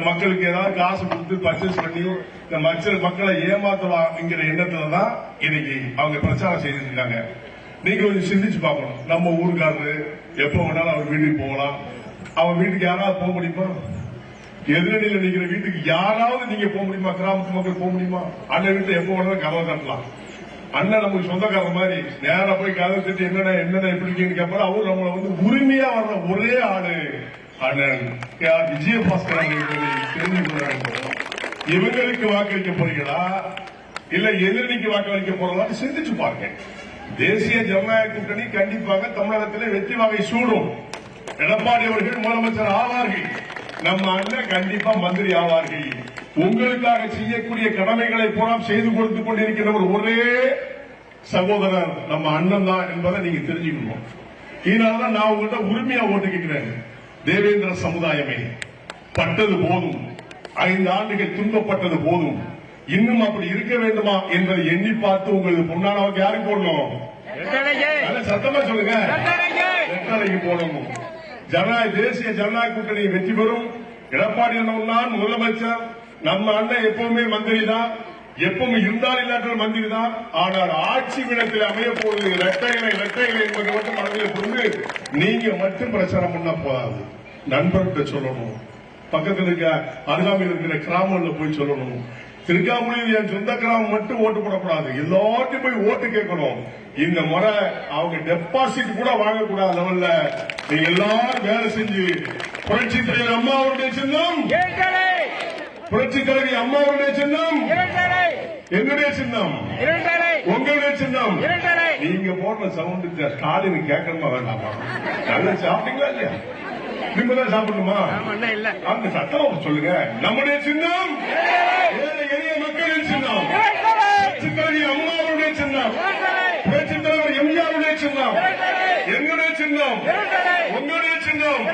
மக்களுக்கு ஏதாவது காசு கொடுத்து பர்ச்சேஸ் பண்ணி இந்த மக்களை ஏமாத்தலாம்ங்கிற எண்ணத்துலதான் இன்னைக்கு அவங்க பிரச்சாரம் செய்துட்டு இருக்காங்க. நீங்க கொஞ்சம் சிந்திச்சு பார்க்கணும். நம்ம ஊருக்காரரு எப்ப வேணாலும் அவர் வீட்டுக்கு போகலாம். அவன் வீட்டுக்கு யாராவது போக முடியுமா? எதிரணியில் நிக்கிற வீட்டுக்கு யாராவது நீங்க போக முடியுமா? கிராமத்து மக்கள் போக முடியுமா? அண்ணன் வீட்டுல எப்ப வேணாலும் கதவை தட்டலாம். அண்ணன் நமக்கு சொந்தக்காரர் மாதிரி நேரா போய் கதவை தட்டி என்னென்ன எப்படி கேட்பாரு. அவரு நம்மள உரிமையா வர்ற ஒரே ஆளு அண்ணன் விஜயபாஸ்கர் தெரிஞ்சு இவங்களுக்கு வாக்களிக்க போறீங்களா இல்ல எதிரணிக்கு வாக்களிக்க போறதா சிந்திச்சு பாருங்க. தேசிய ஜனநாயக கூட்டணி கண்டிப்பாக தமிழகத்திலே வெற்றி வாகை சூடும். எடப்பாடி அவர்கள் முதலமைச்சர் ஆவார்கள். நம்ம அண்ணன் கண்டிப்பா மந்திரி ஆவார்கள். உங்களுக்காக செய்யக்கூடிய கடமைகளை பூரா செய்து கொடுத்து கொண்டிருக்கிறவர் ஒரே சகோதரர் நம்ம அண்ணன் தான் என்பதை நீங்க தெரிஞ்சுக்கணும். இதனாலதான் நான் உங்கள்கிட்ட உரிமையா ஓட்டு கேட்கிறேன். தேவேந்திர சமுதாயமே பட்டது போதும், 5 ஆண்டுகள் துன்பப்பட்டது போதும், இன்னும் அப்படி இருக்க வேண்டுமா என்பதை எண்ணி பார்த்து உங்களுக்கு பொன்னானவருக்கு யாருக்கு போடணும்? சத்தமா சொல்லுங்க. ரெட்டலைக்கு போடணும். தேசிய ஜனநாயக கூட்டணி வெற்றி பெறும். எடப்பாடி அண்ணன் முதலமைச்சர். நம்ம அண்ணன் எப்பவுமே மந்திரி தான், எப்பவும் இருந்தால் இல்லாட்டால் மந்திரி தான். ஆனால் ஆட்சி விடத்தில் அமைய போவது இரட்டை இலை என்பதை மட்டும் மனதில் கொண்டு நீங்க மட்டும் பிரச்சாரம் பண்ணா போதாது. நண்பர்கிட்ட சொல்லணும், பக்கத்தில் இருக்க அருகாமையில் இருக்கிற கிராமங்கள்ல போய் சொல்லணும். திருக்காமொழியில் என் சொந்த கிராமம் மட்டும் ஓட்டு போடக்கூடாது, எல்லாத்தையும் போய் ஓட்டு கேட்கணும். இந்த முறை அவங்க டெபாசிட் கூட வாங்கக்கூடாத லெவல்ல நீங்க எல்லாரும் வேலை செஞ்சு புரட்சி தலைவர் அம்மாவுடைய சின்னம், புரட்சி தலைவி அம்மாவுடைய சின்னம், என்னுடைய சின்னம், உங்களுடைய சின்னம். நீங்க போடுற சவுண்ட் ஸ்டாலின் கேட்கணுமா வேண்டாமா? நல்லா சாப்பிட்டீங்களா இல்லையா? நீங்க தான் சாப்பிடணுமா? அந்த சட்டம் சொல்லுங்க. நம்முடைய சின்னம் எளிய மக்களின் சின்னம், புரட்சி தலைவி அம்மாவுடைய சின்னம், புரட்சி தலைவர் எம்ஜிஆருடைய சின்னம், என்னுடைய சின்னம், உங்களுடைய சின்னம்.